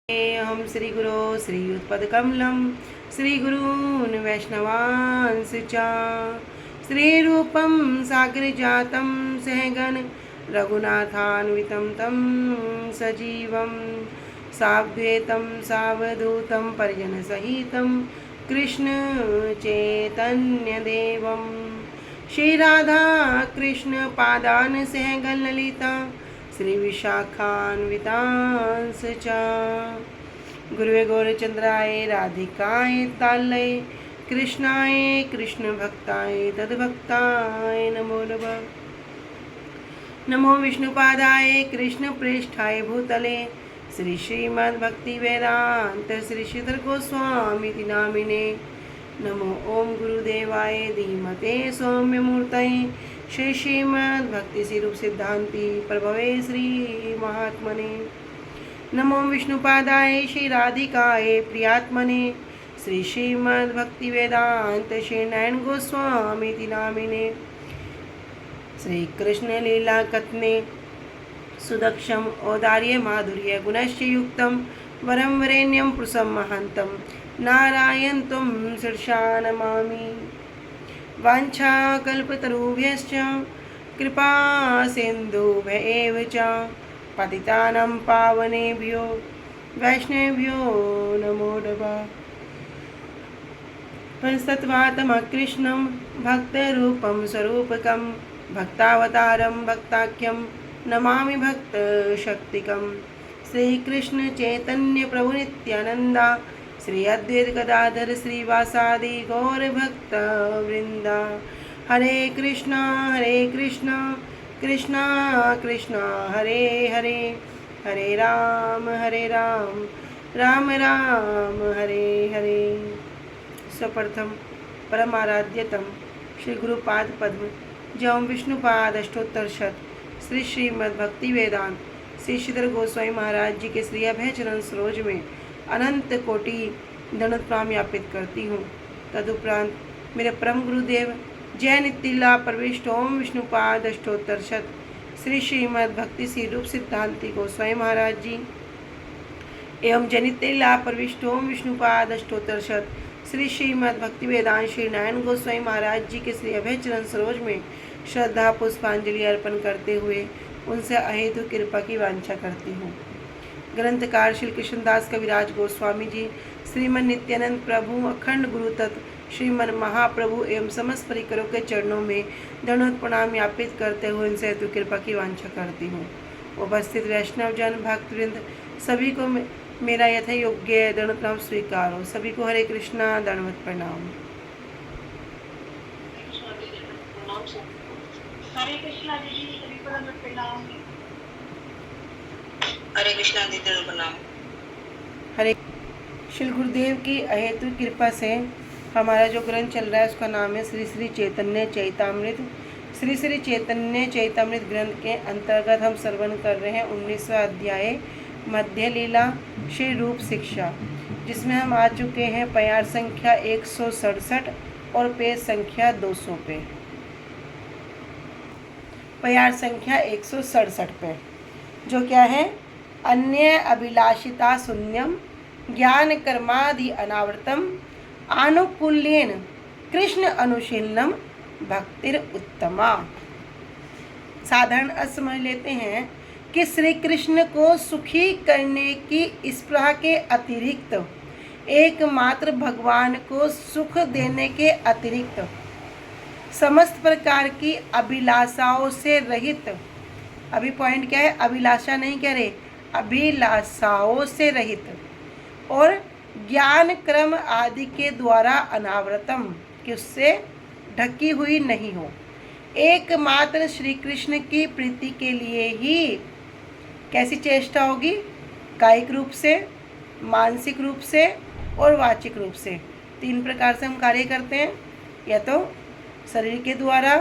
हम श्री गुरो श्रीयुत्पदकमलं श्रीगुरून् वैष्णवांश्च च श्रीरूपं साग्रजातं सहगण रघुनाथान्वितं तं सजीवं साद्वैतं सावधूतं परिजनसहितं कृष्ण चैतन्यदेवं श्रीराधा कृष्ण पादान् सहगण ललिता श्री विशाखान्वितांस च गुरुवे गौरचंद्राय राधिकाय तालय कृष्णाय कृष्ण भक्ताय तद्भक्ताय नमो नमः। नमो विष्णुपादाय कृष्ण प्रेष्ठाय भूतले श्री श्रीमद्भक्ति वेदांत श्री श्रीधर गोस्वामी नामिने नमो ओम गुरुदेवाय धीमते सौम्य मूर्तये श्री श्रीमद् भक्ति स्वरूप सिद्धांति प्रभवे श्री महात्मने नमो विष्णुपादाय श्री राधिकाय प्रियात्मने श्री श्रीमद् भक्ति वेदांत श्री नयन गोस्वामी नामिने श्री कृष्ण लीला कथने सुदक्षम औदार्य माधुर्य गुणश्च युक्तं वरं वरेण्यं पुरुषं महान्तं नारायण तुम शीर्षा नमामि। वाञ्छाकल्पतरुभ्यश्च कृपा सिन्धुभ्य एव च पतितानां पावनेभ्यो वैष्णवेभ्यो नमो नमः। पंचतत्त्वात्मकृष्णं भक्तरूपं स्वरूपकं भक्तावतारं भक्ताख्यं नमामि भक्तशक्तिकं श्रीकृष्ण चैतन्य प्रभु नित्यानंदा श्री अद्वैत गदाधर श्रीवासादि गौर भक्त वृंदा। हरे कृष्णा कृष्णा कृष्णा हरे हरे हरे राम राम राम हरे हरे। स्वप्रथम परमाराध्यतम श्री गुरुपाद पद्म जम विष्णुपाद अष्टोत्तरशत श्री श्रीमद् भक्ति वेदांत श्री श्रीधर गोस्वामी महाराज जी के श्री अभय चरण सरोज में अनंत कोटि दंडवत प्रणाम ज्ञापित करती हूँ। तदुपरांत मेरे परम गुरुदेव जय नित्य प्रविष्ट ओम विष्णुपाद अष्टोत्तरशत श्री श्रीमद् भक्ति श्री रूप सिद्धांति गोस्वामी महाराज जी एवं जय नित्य प्रविष्ट ओम विष्णुपाद अष्टोत्तरशत श्री श्रीमद् भक्ति वेदांत श्री नारायण गोस्वामी महाराज जी के श्री अभय चरण सरोज में श्रद्धा पुष्पांजलि अर्पण करते हुए उनसे अहेतु कृपा की वांछा करती हूँ। ग्रंथकार श्री कृष्णदास कविराज गोस्वामी जी श्रीमन नित्यानंद प्रभु अखंड गुरु तत्व श्रीमन महाप्रभु एवं समस्त परिकरों के चरणों में दंडवत प्रणाम ज्ञापित करते हुए उनसे हेतु कृपा की वांछा करती हूँ। उपस्थित वैष्णव जन भक्तवृंद सभी को मेरा यथा योग्य दंडवत प्रणाम स्वीकार हो। सभी को हरे कृष्णा दंडवत प्रणाम। हरे कृष्णा दीदी सभी को दंडवत प्रणाम। हरे कृष्णा दीदी प्रणाम। हरे श्री गुरुदेव की अहेतु कृपा से हमारा जो ग्रंथ चल रहा है उसका नाम है श्री श्री चैतन्य चैतामृत। श्री श्री चैतन्य चैतामृत ग्रंथ के अंतर्गत हम श्रवण कर रहे हैं 19वां अध्याय मध्य लीला श्री रूप शिक्षा, जिसमें हम आ चुके हैं प्यार संख्या 167 और पेज संख्या 200 पे। प्यार संख्या 167 पे जो क्या है, अन्य अभिलाषिता शून्यम ज्ञान कर्मादि अनावृतम आनुकूल्येन कृष्ण अनुशीलनम भक्तिर उत्तमा। साधारण अर्थ समझ लेते हैं कि श्री कृष्ण को सुखी करने की स्पृहा के अतिरिक्त, एकमात्र भगवान को सुख देने के अतिरिक्त समस्त प्रकार की अभिलाषाओं से रहित, अभी पॉइंट क्या है, अभिलाषा नहीं कह रहे, अभिलाषाओं से रहित और ज्ञान क्रम आदि के द्वारा अनावृतम, कि उससे ढकी हुई नहीं हो, एकमात्र श्री कृष्ण की प्रीति के लिए ही कैसी चेष्टा होगी, कायिक रूप से, मानसिक रूप से और वाचिक रूप से। 3 प्रकार से हम कार्य करते हैं, या तो शरीर के द्वारा,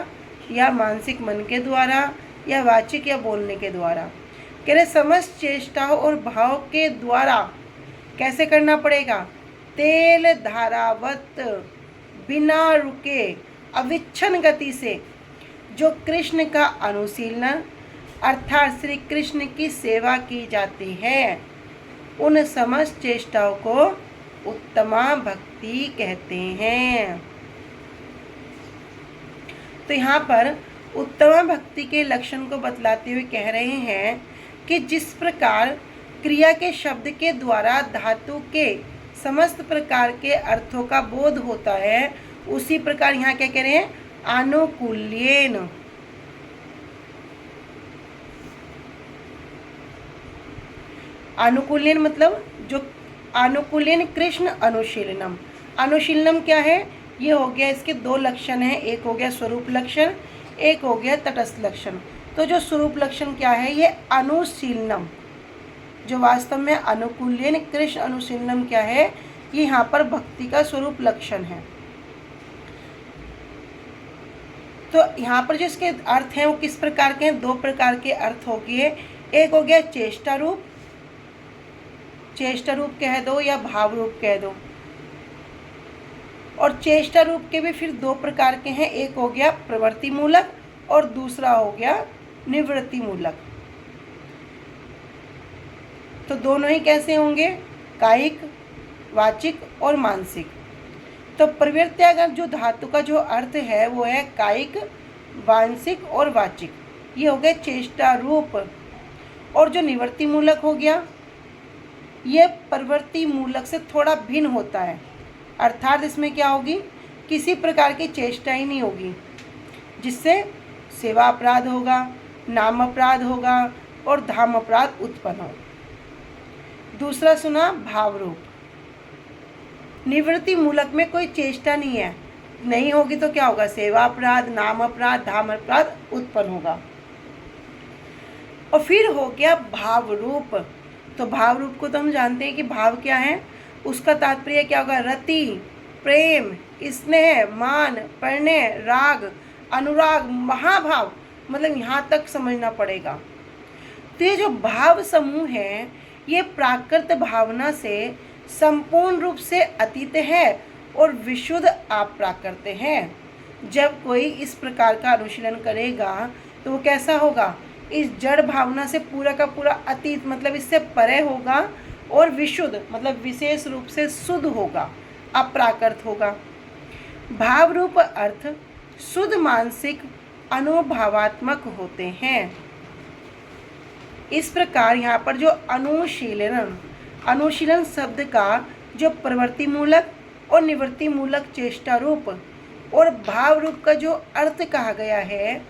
या मानसिक मन के द्वारा, या वाचिक या बोलने के द्वारा। कह रहे समस्त चेष्टाओं और भाव के द्वारा कैसे करना पड़ेगा, तेल धारावत बिना रुके अविच्छन गति से जो कृष्ण का अनुशीलन अर्थात श्री कृष्ण की सेवा की जाती है, उन समस्त चेष्टाओं को उत्तमा भक्ति कहते हैं। तो यहाँ पर उत्तमा भक्ति के लक्षण को बतलाते हुए कह रहे हैं कि जिस प्रकार क्रिया के शब्द के द्वारा धातु के समस्त प्रकार के अर्थों का बोध होता है, उसी प्रकार यहाँ क्या कह रहे हैं, आनुकूल्येन। आनुकूल्यन मतलब जो आनुकूल्यन कृष्ण अनुशीलनम। अनुशीलनम क्या है, ये हो गया, इसके दो लक्षण हैं, एक हो गया स्वरूप लक्षण, एक हो गया तटस्थ लक्षण। तो जो स्वरूप लक्षण क्या है, ये अनुशीलनम, जो वास्तव में अनुकूल्यन कृष्ण अनुशीलनम क्या है, ये यहाँ पर भक्ति का स्वरूप लक्षण है। तो यहाँ पर जो इसके अर्थ हैं वो किस प्रकार के हैं, दो प्रकार के अर्थ हो गए। एक हो गया चेष्टा रूप, चेष्टा रूप कह दो या भाव रूप कह दो। और चेष्टा रूप के भी फिर दो प्रकार के हैं, एक हो गया प्रवृत्ति मूलक और दूसरा हो गया निवृत्ति मूलक। तो दोनों ही कैसे होंगे, कायिक, वाचिक और मानसिक। तो प्रवृत्त्यागत जो धातु का जो अर्थ है वो है कायिक, वांशिक और वाचिक, ये हो गए चेष्टा रूप। और जो निवृत्ति मूलक हो गया, ये प्रवृत्ति मूलक से थोड़ा भिन्न होता है, अर्थात इसमें क्या होगी, किसी प्रकार की चेष्टा ही नहीं होगी, जिससे सेवा अपराध होगा, नाम अपराध होगा और धाम अपराध उत्पन्न हो। दूसरा सुना भाव रूप। निवृत्ति मूलक में कोई चेष्टा नहीं है, नहीं होगी तो क्या होगा, सेवा अपराध, नाम अपराध, धाम अपराध उत्पन्न होगा। और फिर हो गया भाव रूप। तो भाव रूप को तो हम जानते हैं कि भाव क्या है, उसका तात्पर्य क्या होगा, रति, प्रेम, स्नेह, मान, प्रणय, राग, अनुराग, महाभाव, मतलब यहाँ तक समझना पड़ेगा। तो ये जो भाव समूह है ये प्राकृत भावना से संपूर्ण रूप से अतीत है और विशुद्ध अप्राकृत है। जब कोई इस प्रकार का अनुशीलन करेगा तो वो कैसा होगा, इस जड़ भावना से पूरा का पूरा अतीत, मतलब इससे परे होगा, और विशुद्ध मतलब विशेष रूप से शुद्ध होगा, अप्राकृत होगा। भाव रूप अर्थ शुद्ध मानसिक अनुभावात्मक होते हैं। इस प्रकार यहाँ पर जो अनुशीलन शब्द का जो प्रवृत्ति मूलक और निवृत्ति मूलक चेष्टा रूप और भाव रूप का जो अर्थ कहा गया है,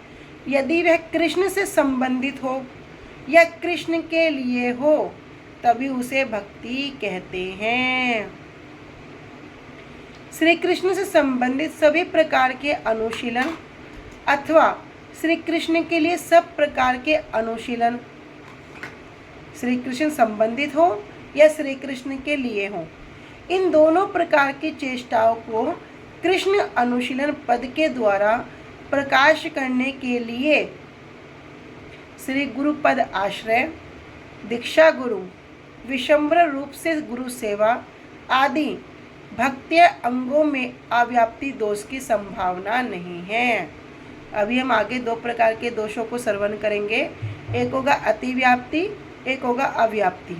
यदि वह कृष्ण से संबंधित हो या कृष्ण के लिए हो तभी उसे भक्ति कहते हैं। श्री कृष्ण से संबंधित सभी प्रकार के अनुशीलन अथवा श्री कृष्ण के लिए सब प्रकार के अनुशीलन, श्री कृष्ण संबंधित हो या श्री कृष्ण के लिए हो, इन दोनों प्रकार की चेष्टाओं को कृष्ण अनुशीलन पद के द्वारा प्रकाश करने के लिए श्री गुरु पद आश्रय, दीक्षा गुरु, विशंबर रूप से गुरु सेवा आदि भक्त्य अंगों में अव्याप्ति दोष की संभावना नहीं है। अभी हम आगे दो प्रकार के दोषों को श्रवण करेंगे, एक होगा अतिव्याप्ति, एक होगा अव्याप्ति।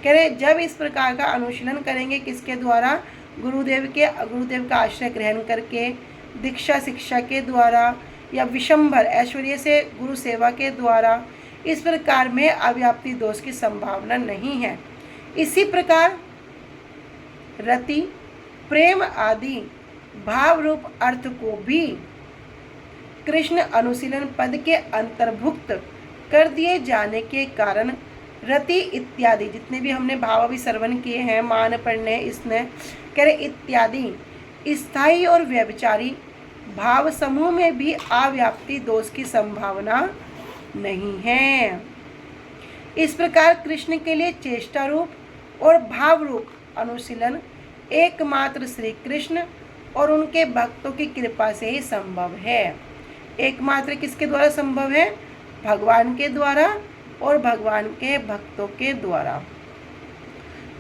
कह रहे जब इस प्रकार का अनुशीलन करेंगे किसके द्वारा, गुरुदेव का आश्रय ग्रहण करके, दीक्षा शिक्षा के द्वारा या विशंबर ऐश्वर्य से गुरु सेवा के द्वारा, इस प्रकार में अव्याप्ति दोष की संभावना नहीं है। इसी प्रकार रति, प्रेम आदि भाव रूप अर्थ को भी कृष्ण अनुशीलन पद के अंतर्भुक्त कर दिए जाने के कारण रति इत्यादि जितने भी हमने भाव अभी श्रवण किए हैं, मान, प्रणय, स्नेह, कह रहे इत्यादि स्थायी और व्यभिचारी भाव समूह में भी अव्याप्ति दोष की संभावना नहीं है। इस प्रकार कृष्ण के लिए चेष्टा रूप और भाव रूप अनुशीलन एकमात्र श्री कृष्ण और उनके भक्तों की कृपा से ही संभव है। एकमात्र किसके द्वारा संभव है, भगवान के द्वारा और भगवान के भक्तों के द्वारा।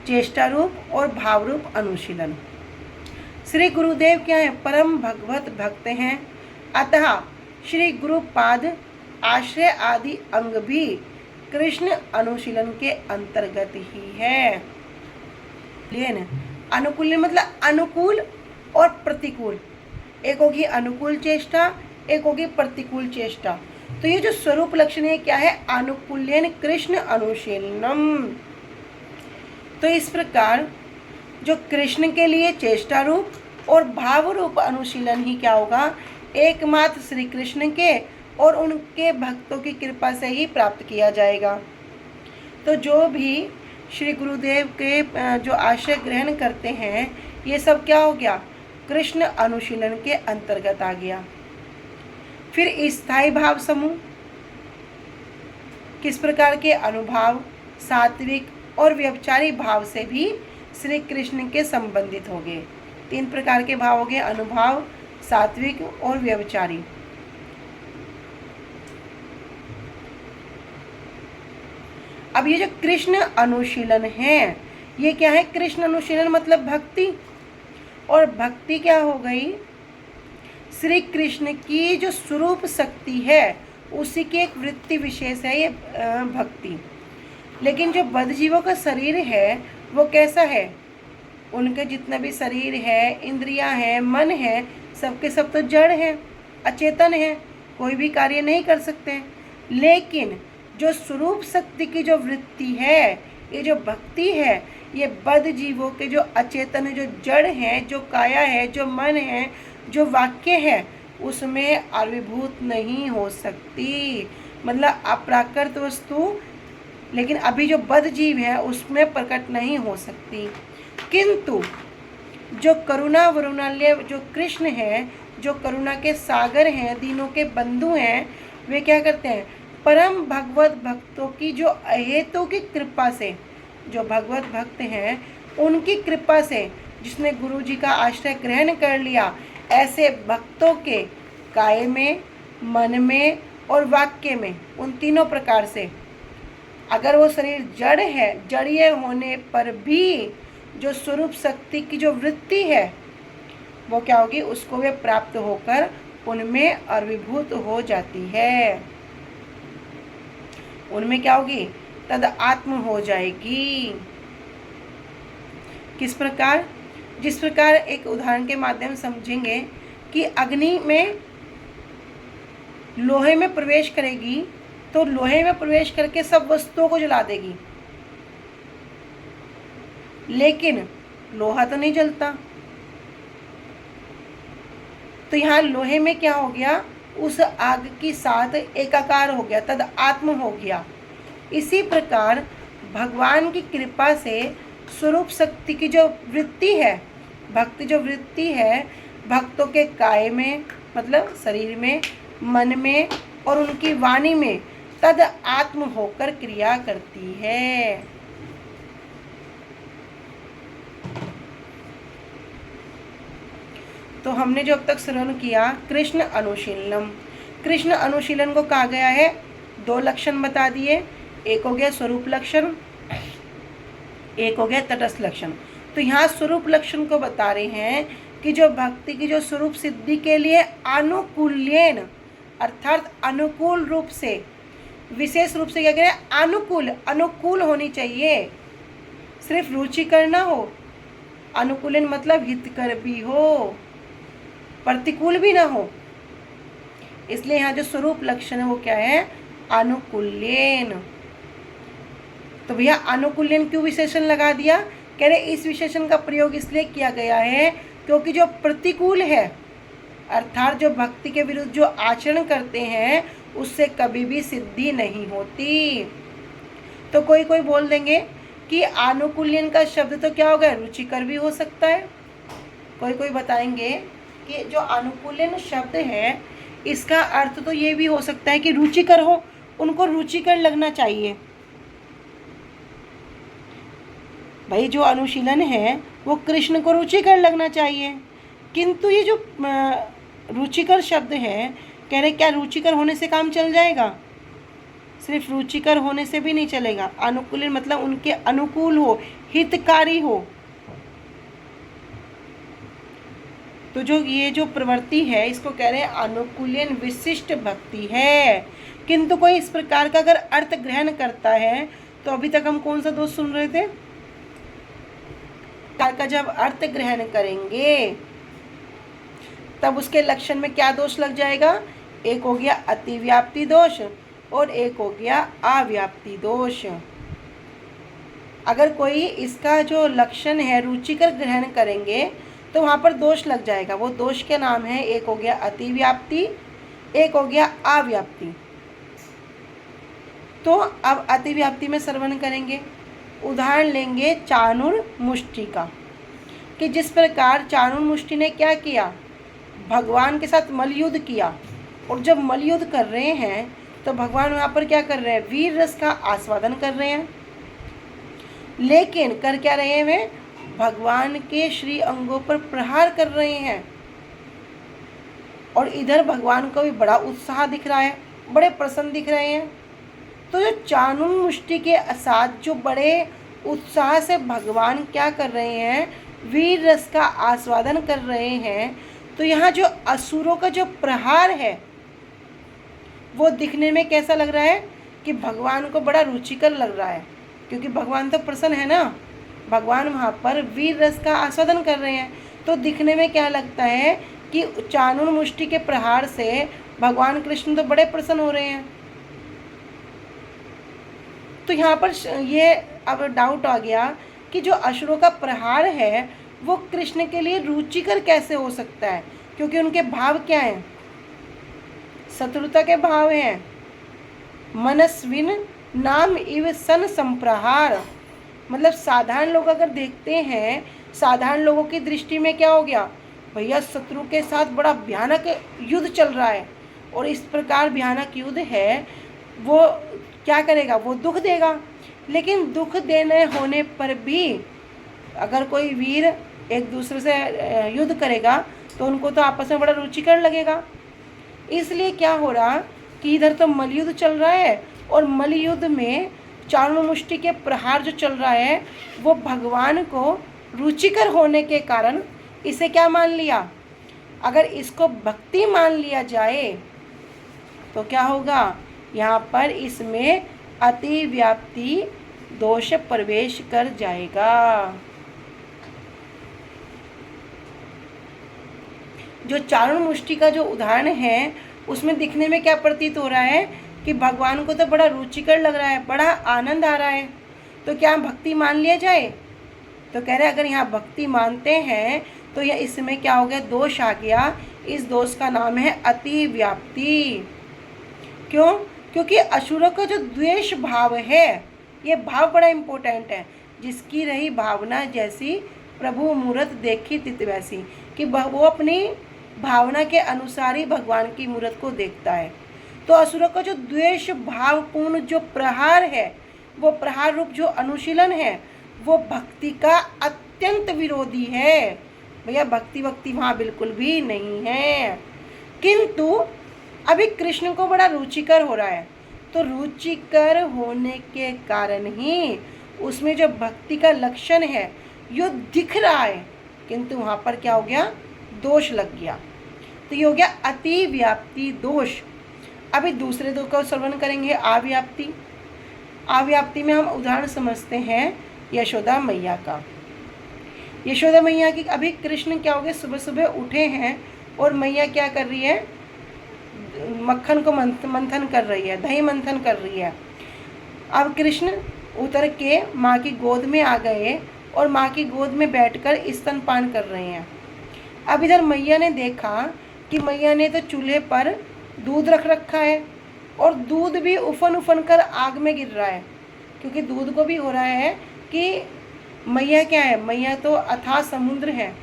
चेष्टा रूप और भाव रूप अनुशीलन। श्री गुरुदेव क्या है, परम भगवत भक्त हैं, अतः श्री गुरुपाद आश्रय आदि अंग भी कृष्ण अनुशीलन के अंतर्गत ही है। लेकिन अनुकूल मतलब अनुकूल और प्रतिकूल, एक होगी अनुकूल चेष्टा, एक होगी प्रतिकूल चेष्टा। तो ये जो स्वरूप लक्षण है क्या है? अनुकूल्यन कृष्ण अनुशीलनम। तो इस प्रकार जो कृष्ण के लिए चेष्टा रूप और भाव रूप अनुशीलन ही क्या होगा? एकमात्र श्री कृष्ण के और उनके भक्तों की कृपा से ही प्राप्त किया जाएगा। तो जो भी श्री गुरुदेव के जो आश्रय ग्रहण करते हैं, ये सब क्या हो गया? कृष्ण अनुशीलन के अंतर्गत आ गया। फिर स्थायी भाव समूह किस प्रकार के? अनुभाव, सात्विक और व्यभिचारी भाव से भी श्री कृष्ण के संबंधित हो गए। 3 प्रकार के भाव हो गए, अनुभाव, सात्विक और व्यभिचारी। अब ये जो कृष्ण अनुशीलन है, ये क्या है? कृष्ण अनुशीलन मतलब भक्ति, और भक्ति क्या हो गई? श्री कृष्ण की जो स्वरूप शक्ति है उसी की एक वृत्ति विशेष है ये भक्ति। लेकिन जो बद्धजीवों का शरीर है वो कैसा है? उनके जितना भी शरीर है, इंद्रियां हैं, मन है, सबके सब तो जड़ हैं, अचेतन हैं, कोई भी कार्य नहीं कर सकते। लेकिन जो स्वरूप शक्ति की जो वृत्ति है, ये जो भक्ति है, ये बद्ध जीवों के जो अचेतन है, जो जड़ हैं, जो काया है, जो मन है, जो वाक्य है, उसमें आविर्भूत नहीं हो सकती। मतलब अप्राकृत वस्तु, लेकिन अभी जो बद्ध जीव है उसमें प्रकट नहीं हो सकती। किंतु जो करुणा वरुणालय जो कृष्ण है, जो करुणा के सागर हैं, दीनों के बंधु हैं, वे क्या करते हैं? परम भगवत भक्तों की जो अहेतु की कृपा से, जो भगवत भक्त हैं उनकी कृपा से, जिसने गुरु जी का आश्रय ग्रहण कर लिया, ऐसे भक्तों के काया में, मन में और वाक्य में, उन तीनों प्रकार से, अगर वो शरीर जड़ है, जड़ीय होने पर भी जो स्वरूप शक्ति की जो वृत्ति है वो क्या होगी? उसको वे प्राप्त होकर उनमें अविर्भूत हो जाती है। उनमें क्या होगी? तद आत्म हो जाएगी। किस प्रकार? जिस प्रकार एक उदाहरण के माध्यम समझेंगे कि अग्नि में लोहे में प्रवेश करेगी तो लोहे में प्रवेश करके सब वस्तुओं को जला देगी, लेकिन लोहा तो नहीं जलता। तो यहाँ लोहे में क्या हो गया? उस आग की साथ एकाकार हो गया, तद आत्म हो गया। इसी प्रकार भगवान की कृपा से स्वरूप शक्ति की जो वृत्ति है, भक्ति जो वृत्ति है, भक्तों के काया में मतलब शरीर में, मन में और उनकी वाणी में तद आत्म होकर क्रिया करती है। तो हमने जो अब तक श्रवण किया कृष्ण अनुशीलनम, कृष्ण अनुशीलन को कहा गया है, 2 लक्षण बता दिए, एक हो गया स्वरूप लक्षण, एक हो गया तटस्थ लक्षण। तो यहाँ स्वरूप लक्षण को बता रहे हैं कि जो भक्ति की जो स्वरूप सिद्धि के लिए अनुकूल्यन अर्थात अनुकूल रूप से, विशेष रूप से क्या कह रहे हैं? अनुकूल, अनुकूल होनी चाहिए, सिर्फ रुचिकर ना हो। अनुकूलन मतलब हितकर भी हो, प्रतिकूल भी ना हो। इसलिए यहाँ जो स्वरूप लक्षण है वो क्या है? अनुकूल्यन। तो भैया अनुकूल्यन क्यों विशेषण लगा दिया? कह रहे इस विशेषण का प्रयोग इसलिए किया गया है क्योंकि जो प्रतिकूल है अर्थात जो भक्ति के विरुद्ध जो आचरण करते हैं उससे कभी भी सिद्धि नहीं होती। तो कोई कोई बोल देंगे कि अनुकूल्यन का शब्द तो क्या होगा? रुचिकर भी हो सकता है। कोई कोई बताएंगे कि जो अनुकूल्यन शब्द है इसका अर्थ तो ये भी हो सकता है कि रुचिकर हो, उनको रुचिकर लगना चाहिए। भाई जो अनुशीलन है वो कृष्ण को रुचिकर लगना चाहिए, किंतु ये जो रुचिकर शब्द है, कह रहे क्या रुचिकर होने से काम चल जाएगा? सिर्फ रुचिकर होने से भी नहीं चलेगा। अनुकूल मतलब उनके अनुकूल हो, हितकारी हो। तो जो ये जो प्रवृत्ति है इसको कह रहे हैं अनुकूलन विशिष्ट भक्ति है। किंतु कोई इस प्रकार का अगर अर्थ ग्रहण करता है, तो अभी तक हम कौन सा दोष सुन रहे थे, का जब अर्थ ग्रहण करेंगे तब उसके लक्षण में क्या दोष लग जाएगा, एक हो गया अतिव्याप्ति दोष और एक हो गया अव्याप्ति दोष। अगर कोई इसका जो लक्षण है रुचिकर ग्रहण करेंगे तो वहाँ पर दोष लग जाएगा। वो दोष के नाम है, एक हो गया अतिव्याप्ति, एक हो गया अव्याप्ति। तो अब अतिव्याप्ति में श्रवण करेंगे। उदाहरण लेंगे चाणूर मुष्टि का, कि जिस प्रकार चाणूर मुष्टि ने क्या किया, भगवान के साथ मलयुद्ध किया। और जब मलयुद्ध कर रहे हैं तो भगवान वहाँ पर क्या कर रहे हैं, वीर रस का आस्वादन कर रहे हैं। लेकिन कर क्या रहे हैं, वे भगवान के श्री अंगों पर प्रहार कर रहे हैं। और इधर भगवान को भी बड़ा उत्साह दिख रहा है, बड़े प्रसन्न दिख रहे हैं। तो जो चाणूर मुष्टि के साथ जो बड़े उत्साह से भगवान क्या कर रहे हैं, वीर रस का आस्वादन कर रहे हैं। तो यहाँ जो असुरों का जो प्रहार है वो दिखने में कैसा लग रहा है कि भगवान को बड़ा रुचिकर लग रहा है, क्योंकि भगवान तो प्रसन्न है ना, भगवान वहाँ पर वीर रस का आस्वादन कर रहे हैं। तो दिखने में क्या लगता है कि चाणूर मुष्टि के प्रहार से भगवान कृष्ण तो बड़े प्रसन्न हो रहे हैं। तो यहाँ पर ये अब डाउट आ गया कि जो असुरों का प्रहार है वो कृष्ण के लिए रुचिकर कैसे हो सकता है, क्योंकि उनके भाव क्या हैं, शत्रुता के भाव हैं। मनस्विन नाम इव सन संप्रहार, मतलब साधारण लोग अगर देखते हैं, साधारण लोगों की दृष्टि में क्या हो गया, भैया शत्रु के साथ बड़ा भयानक युद्ध चल रहा है और इस प्रकार भयानक युद्ध है, वो क्या करेगा, वो दुख देगा। लेकिन दुख देने होने पर भी अगर कोई वीर एक दूसरे से युद्ध करेगा तो उनको तो आपस में बड़ा रुचिकर लगेगा। इसलिए क्या हो रहा कि इधर तो मलयुद्ध चल रहा है और मलयुद्ध में चाणूर मुष्टि के प्रहार जो चल रहा है वो भगवान को रुचिकर होने के कारण इसे क्या मान लिया। अगर इसको भक्ति मान लिया जाए तो क्या होगा, यहाँ पर इसमें अतिव्याप्ति दोष प्रवेश कर जाएगा। जो चाणूर मुष्टि का जो उदाहरण है उसमें दिखने में क्या प्रतीत हो रहा है कि भगवान को तो बड़ा रुचिकर लग रहा है, बड़ा आनंद आ रहा है। तो क्या भक्ति मान लिया जाए, तो कह रहे अगर यहाँ भक्ति मानते हैं तो यह इसमें क्या हो गया, दोष आ गया। इस दोष का नाम है अतिव्याप्ति। क्यों, क्योंकि असुरों का जो द्वेष भाव है, ये भाव बड़ा इम्पोर्टेंट है। जिसकी रही भावना जैसी प्रभु मूरत देखी तित वैसी, कि वो अपनी भावना के अनुसार ही भगवान की मूरत को देखता है। तो असुरों का जो द्वेष भावपूर्ण जो प्रहार है, वो प्रहार रूप जो अनुशीलन है, वो भक्ति का अत्यंत विरोधी है। भैया भक्ति वहाँ बिल्कुल भी नहीं है। किंतु अभी कृष्ण को बड़ा रुचिकर हो रहा है, तो रुचिकर होने के कारण ही उसमें जो भक्ति का लक्षण है यो दिख रहा है, किंतु वहाँ पर क्या हो गया, दोष लग गया। तो ये हो गया अतिव्याप्ति दोष। अभी दूसरे दो का श्रवण करेंगे, अव्याप्ति। अव्याप्ति में हम उदाहरण समझते हैं यशोदा मैया का। यशोदा मैया की अभी कृष्ण क्या हो गए, सुबह सुबह उठे हैं और मैया क्या कर रही है, मक्खन को मंथन कर रही है, दही मंथन कर रही है। अब कृष्ण उतर के माँ की गोद में आ गए और माँ की गोद में बैठकर स्तनपान कर रहे हैं। अब इधर मैया ने देखा कि मैया ने तो चूल्हे पर दूध रख रखा है और दूध भी उफन उफन कर आग में गिर रहा है, क्योंकि दूध को भी हो रहा है कि मैया क्या है, मैया तो अथाह समुद्र है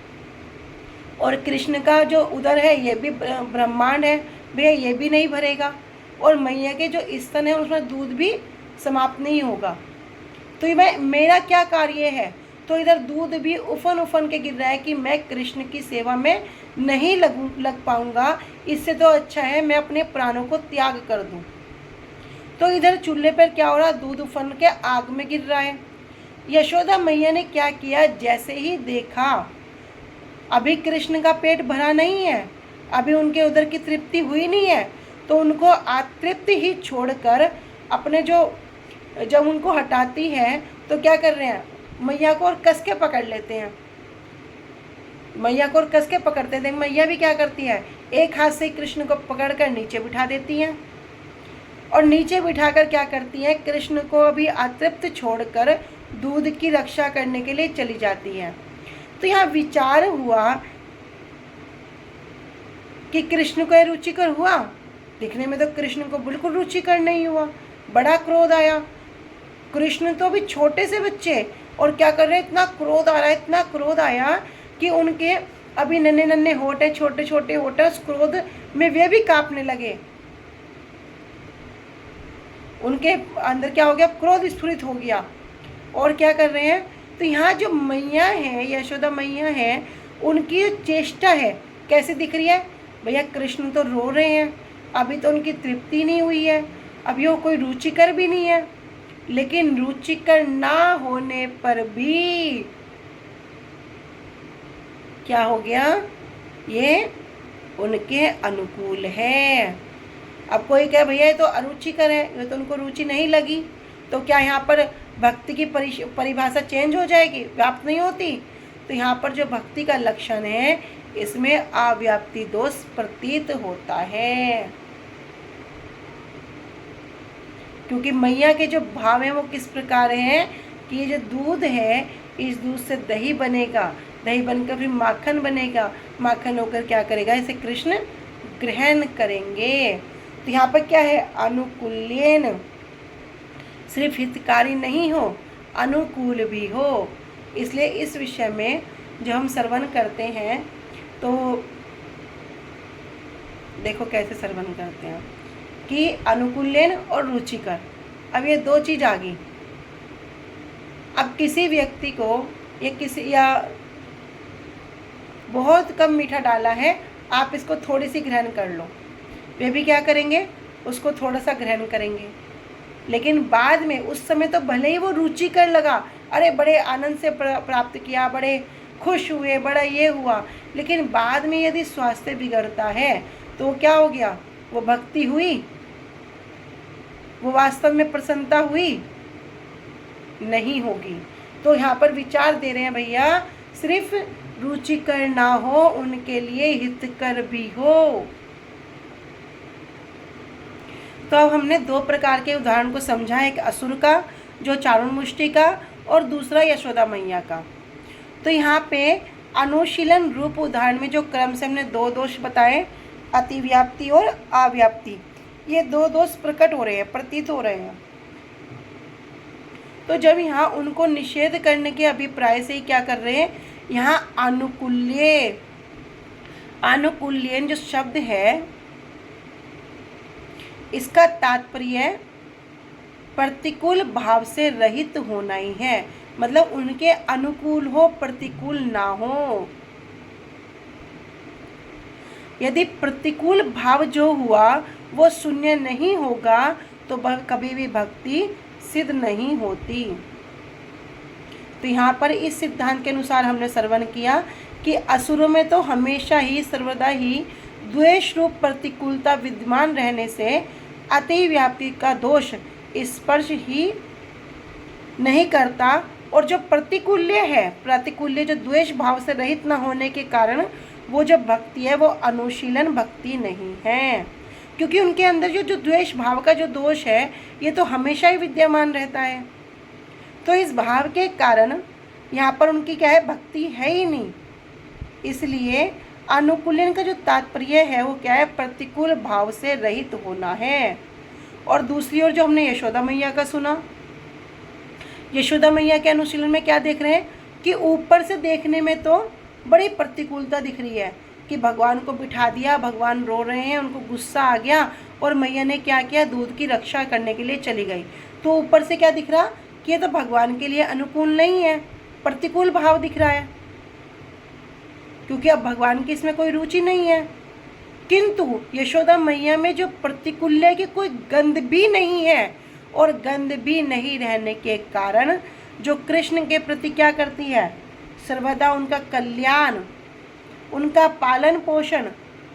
और कृष्ण का जो उदर है ये भी ब्रह्मांड है, भैया ये भी नहीं भरेगा और मैया के जो स्तन है उसमें दूध भी समाप्त नहीं होगा। तो ये मेरा क्या कार्य है, तो इधर दूध भी उफन उफन के गिर रहा है कि मैं कृष्ण की सेवा में नहीं लग पाऊंगा, इससे तो अच्छा है मैं अपने प्राणों को त्याग कर दूं। तो इधर चूल्हे पर क्या हो रहा, दूध उफन के आग में गिर रहा है। यशोदा मैया ने क्या किया, जैसे ही देखा अभी कृष्ण का पेट भरा नहीं है, अभी उनके उधर की तृप्ति हुई नहीं है, तो उनको अतृप्ति ही छोड़कर अपने जो जब उनको हटाती है तो क्या कर रहे हैं, मैया को और कस के पकड़ लेते हैं। मैया को और कस के पकड़ते हैं। मैया भी क्या करती है, एक हाथ से कृष्ण को पकड़कर नीचे बिठा देती हैं और नीचे बिठाकर क्या करती हैं, कृष्ण को अभी अतृप्त छोड़कर दूध की रक्षा करने के लिए चली जाती हैं। तो यहाँ विचार हुआ कि कृष्ण को रुचिकर हुआ, दिखने में तो कृष्ण को बिल्कुल रुचिकर नहीं हुआ, बड़ा क्रोध आया। कृष्ण तो अभी छोटे से बच्चे और क्या कर रहे हैं, इतना क्रोध आ रहा है, इतना क्रोध आया कि उनके अभी नन्हे नन्हे होठ है, छोटे छोटे होठ है, उस क्रोध में वे भी कांपने लगे। उनके अंदर क्या हो गया, क्रोध स्फुरित हो गया। और क्या कर रहे हैं, तो यहाँ जो मैया है, यशोदा मैया है, उनकी जो चेष्टा है कैसे दिख रही है, भैया कृष्ण तो रो रहे हैं, अभी तो उनकी तृप्ति नहीं हुई है, अभी वो कोई रुचिकर भी नहीं है, लेकिन रुचिकर ना होने पर भी क्या हो गया, ये उनके अनुकूल है। अब कोई कहे भैया ये तो अरुचिकर है, ये तो उनको रुचि नहीं लगी, तो क्या यहाँ पर भक्ति की परिभाषा चेंज हो जाएगी, व्याप्त नहीं होती? तो यहाँ पर जो भक्ति का लक्षण है इसमें अव्याप्ति दोष प्रतीत होता है, क्योंकि मैया के जो भाव हैं वो किस प्रकार हैं कि ये जो दूध है, इस दूध से दही बनेगा, दही बनकर फिर माखन बनेगा, माखन होकर क्या करेगा, इसे कृष्ण ग्रहण करेंगे। तो यहाँ पर क्या है, अनुकूल्येन, सिर्फ हितकारी नहीं हो, अनुकूल भी हो। इसलिए इस विषय में जो हम श्रवण करते हैं तो देखो कैसे श्रवण करते हैं कि अनुकूल्येन और रुचिकर, अब ये दो चीज़ आ गई। अब किसी व्यक्ति को या बहुत कम मीठा डाला है, आप इसको थोड़ी सी ग्रहण कर लो, वे भी क्या करेंगे, उसको थोड़ा सा ग्रहण करेंगे, लेकिन बाद में उस समय तो भले ही वो रुचिकर लगा, अरे बड़े आनंद से प्राप्त किया, बड़े खुश हुए, बड़ा ये हुआ, लेकिन बाद में यदि स्वास्थ्य बिगड़ता है तो क्या हो गया, वो भक्ति हुई, वो वास्तव में प्रसन्नता हुई नहीं होगी। तो यहाँ पर विचार दे रहे हैं भैया, सिर्फ रुचिकर ना हो, उनके लिए हितकर भी हो। तो अब हमने दो प्रकार के उदाहरण को समझा, एक असुर का जो चारुमुष्टि का और दूसरा यशोदा मैया का। तो यहाँ पे अनुशीलन रूप उदाहरण में जो क्रम से हमने दो दोष बताए, अतिव्याप्ति और अव्याप्ति, ये दो दोष प्रकट हो रहे हैं, प्रतीत हो रहे हैं। तो जब यहाँ उनको निषेध करने के अभिप्राय से ही क्या कर रहे हैं, यहाँ अनुकूल्यन जो शब्द है इसका तात्पर्य प्रतिकूल भाव से रहित होना ही है, मतलब उनके अनुकूल हो, प्रतिकूल ना हो। यदि प्रतिकूल भाव जो हुआ वो शून्य नहीं होगा तो कभी भी भक्ति सिद्ध नहीं होती। तो यहाँ पर इस सिद्धांत के अनुसार हमने श्रवण किया कि असुरों में तो हमेशा ही सर्वदा ही द्वेष रूप प्रतिकूलता विद्यमान रहने से अतिव्याप्ति का दोष स्पर्श ही नहीं करता, और जो प्रतिकूल्य है, प्रतिकूल्य जो द्वेष भाव से रहित न होने के कारण वो जो भक्ति है वो अनुशीलन भक्ति नहीं है, क्योंकि उनके अंदर जो द्वेष भाव का जो दोष है ये तो हमेशा ही विद्यमान रहता है। तो इस भाव के कारण यहाँ पर उनकी क्या है, भक्ति है ही नहीं। इसलिए अनुकूलन का जो तात्पर्य है वो क्या है, प्रतिकूल भाव से रहित होना है। और दूसरी ओर जो हमने यशोदा मैया का सुना, यशोदा मैया के अनुशीलन में क्या देख रहे हैं कि ऊपर से देखने में तो बड़ी प्रतिकूलता दिख रही है कि भगवान को बिठा दिया, भगवान रो रहे हैं, उनको गुस्सा आ गया और मैया ने क्या किया, दूध की रक्षा करने के लिए चली गई। तो ऊपर से क्या दिख रहा कि ये तो भगवान के लिए अनुकूल नहीं है, प्रतिकूल भाव दिख रहा है, क्योंकि अब भगवान की इसमें कोई रुचि नहीं है। किंतु यशोदा मैया में जो प्रतिकूल्य की कोई गंध भी नहीं है, और गंध भी नहीं रहने के कारण जो कृष्ण के प्रति क्या करती है, सर्वदा उनका कल्याण उनका पालन पोषण,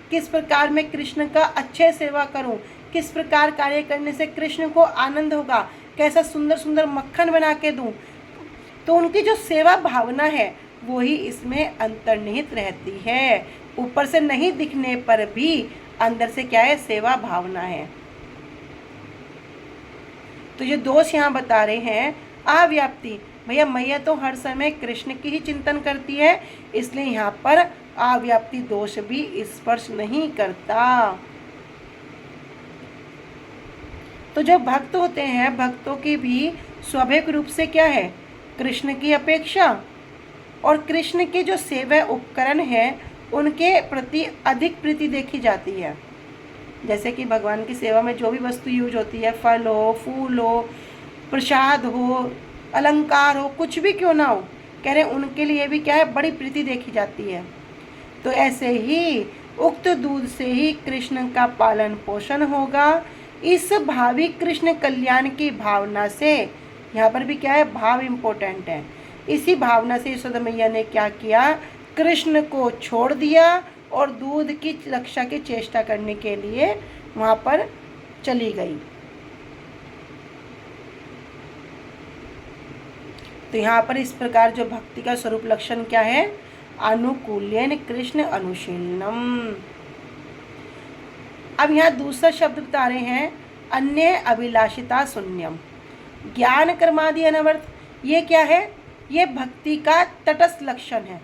किस प्रकार मैं कृष्ण का अच्छे सेवा करूं, किस प्रकार कार्य करने से कृष्ण को आनंद होगा, कैसा सुंदर सुंदर मक्खन बना के दूं। तो उनकी जो सेवा भावना है वो ही इसमें अंतर्निहित रहती है। ऊपर से नहीं दिखने पर भी अंदर से क्या है, सेवा भावना है। तो ये दोष यहाँ बता रहे हैं अव्याप्ति। भैया मैया तो हर समय कृष्ण की ही चिंतन करती है, इसलिए यहाँ पर अव्याप्ति दोष भी स्पर्श नहीं करता। तो जो भक्त होते हैं, भक्तों की भी स्वाभाविक रूप से क्या है, कृष्ण की अपेक्षा और कृष्ण के जो सेवा उपकरण है उनके प्रति अधिक प्रीति देखी जाती है। जैसे कि भगवान की सेवा में जो भी वस्तु यूज होती है, फल हो, फूल हो, प्रसाद हो, अलंकार हो, कुछ भी क्यों ना हो, कह रहे उनके लिए भी क्या है, बड़ी प्रीति देखी जाती है। तो ऐसे ही उक्त दूध से ही कृष्ण का पालन पोषण होगा। इस भावी कृष्ण कल्याण की भावना से, यहाँ पर भी क्या है, भाव इम्पोर्टेंट है। इसी भावना से यशोदा मैया ने क्या किया, कृष्ण को छोड़ दिया और दूध की रक्षा की चेष्टा करने के लिए वहाँ पर चली गई। तो यहाँ पर इस प्रकार जो भक्ति का स्वरूप लक्षण क्या है, अनुकूल्यन कृष्ण अनुशीलनम। अब यहाँ दूसरा शब्द बता रहे हैं, अन्य अभिलाषिता शून्यम। ज्ञान कर्मादि अनवर्त, ये क्या है, ये भक्ति का तटस्थ लक्षण है।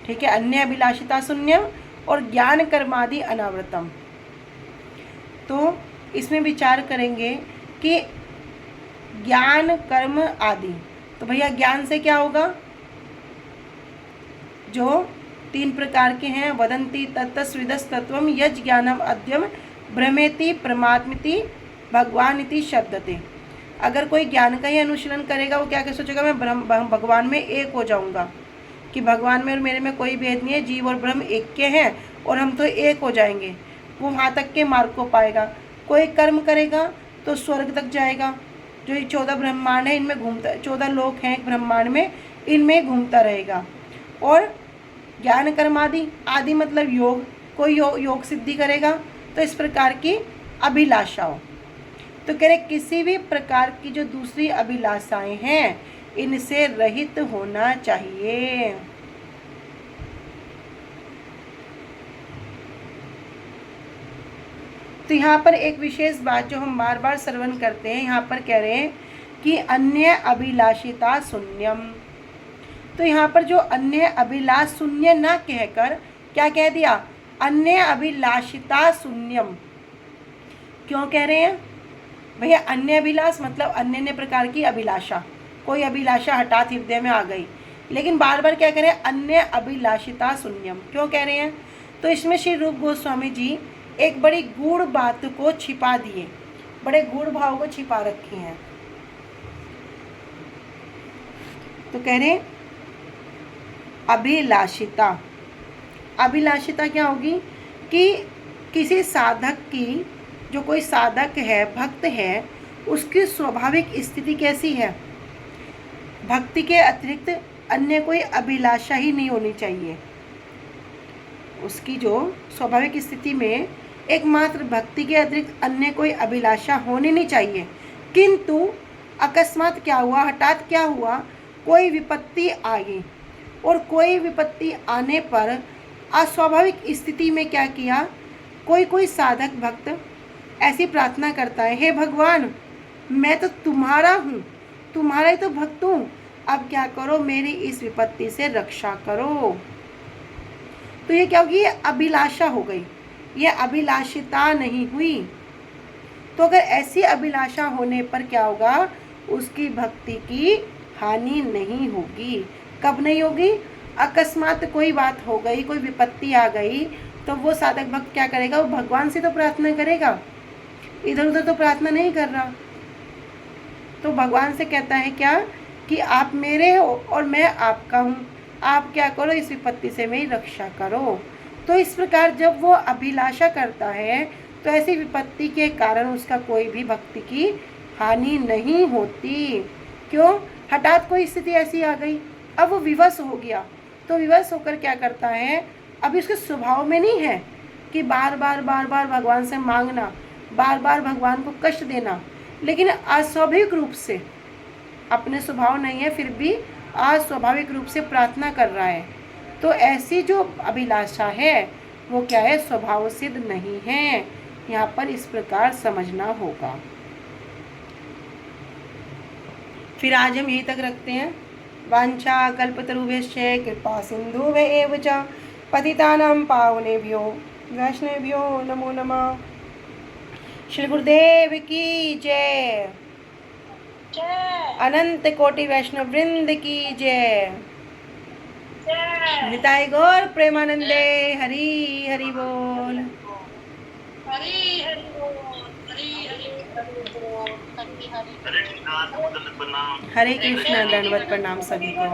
ठीक है, अन्य अभिलाषिता शून्यम और ज्ञान कर्मादि अनावृतम। तो इसमें विचार करेंगे कि ज्ञान कर्म आदि, तो भैया ज्ञान से क्या होगा, जो 3 प्रकार के हैं, वदंती तत्तस्विदस तत्वम यज ज्ञानम अद्यम भ्रमेति प्रमात्मिति भगवानिति शब्दते। अगर कोई ज्ञान का ही अनुशीलन करेगा, वो क्या क्या सोचेगा, मैं भगवान में एक हो जाऊंगा, कि भगवान में और मेरे में कोई भेद नहीं है, जीव और ब्रह्म एक के हैं और हम तो एक हो जाएंगे। वो वहाँ तक के मार्ग को पाएगा। कोई कर्म करेगा तो स्वर्ग तक जाएगा, जो ये 14 ब्रह्मांड है इनमें घूमता, 14 लोक हैं एक ब्रह्मांड में, इनमें घूमता रहेगा। और ज्ञान कर्म आदि, आदि मतलब योग, कोई योग सिद्धि करेगा। तो इस प्रकार की अभिलाषाओं, तो कह रहे किसी भी प्रकार की जो दूसरी अभिलाषाएं हैं इनसे रहित होना चाहिए। तो यहाँ पर एक विशेष बात जो हम बार बार श्रवण करते हैं, यहाँ पर कह रहे हैं कि अन्य अभिलाषिता शून्यम। तो यहाँ पर जो अन्य अभिलाष शून्य ना कहकर क्या कह दिया, अन्य अभिलाषिता शून्यम। क्यों कह रहे हैं भैया, अन्य अभिलाष मतलब अन्य प्रकार की अभिलाषा, कोई अभिलाषा हठात हृदय में आ गई, लेकिन बार बार क्या कह रहे हैं, अन्य अभिलाषिता शून्यम क्यों कह रहे हैं। तो इसमें श्री रूप गोस्वामी जी एक बड़ी गूढ़ बात को छिपा दिए, बड़े गूढ़ भाव को छिपा रखे हैं। तो कह रहे अभिलाषिता, अभिलाषिता क्या होगी कि किसी साधक की, जो कोई साधक है, भक्त है, उसकी स्वाभाविक स्थिति कैसी है, भक्ति के अतिरिक्त अन्य कोई अभिलाषा ही नहीं होनी चाहिए। उसकी जो स्वाभाविक स्थिति में एकमात्र भक्ति के अतिरिक्त अन्य कोई अभिलाषा होनी नहीं चाहिए। किंतु अकस्मात क्या हुआ, हठात क्या हुआ, कोई विपत्ति आई और कोई विपत्ति आने पर अस्वाभाविक स्थिति में क्या किया, कोई साधक भक्त ऐसी प्रार्थना करता है, हे भगवान मैं तो तुम्हारा हूँ, तुम्हारा ही तो भक्त हूँ, अब क्या करो, मेरी इस विपत्ति से रक्षा करो। तो ये क्या होगी, ये अभिलाषा हो गई, ये अभिलाषिता नहीं हुई। तो अगर ऐसी अभिलाषा होने पर क्या होगा, उसकी भक्ति की हानि नहीं होगी। कब नहीं होगी, अकस्मात कोई बात हो गई, कोई विपत्ति आ गई, तो वो साधक भक्त क्या करेगा, वो भगवान से तो प्रार्थना करेगा, इधर उधर तो प्रार्थना नहीं कर रहा। तो भगवान से कहता है क्या कि आप मेरे हो और मैं आपका हूँ, आप क्या करो, इस विपत्ति से मेरी रक्षा करो। तो इस प्रकार जब वो अभिलाषा करता है तो ऐसी विपत्ति के कारण उसका कोई भी भक्ति की हानि नहीं होती। क्यों, हठात कोई स्थिति ऐसी आ गई, अब वो विवश हो गया, तो विवश होकर क्या करता है, अभी उसके स्वभाव में नहीं है कि बार बार भगवान से मांगना, बार बार भगवान को कष्ट देना, लेकिन अस्वाभाविक रूप से, अपने स्वभाव नहीं है फिर भी अस्वाभाविक रूप से प्रार्थना कर रहा है, तो ऐसी जो अभिलाषा है वो क्या है, स्वभाव सिद्ध नहीं है। यहाँ पर इस प्रकार समझना होगा। फिर आज हम यहीं तक रखते हैं। वांछा कल्पतरुभ्यश्च कृपा सिन्धुभ्येव च पतितानां पावनेभ्यो वैष्णवेभ्यो नमो नमः। श्री गुरुदेव की जय। जय अनंत कोटि वैष्णव वृंद की जय। जय निताई गौर प्रेमानंदे। हरि हरि बोल। हरि हरि बोल, हरि हरि बोल, हरि हरि हरे कृष्णा, दंडवत प्रणाम। हरे कृष्ण, दंडवत प्रणाम सभी को।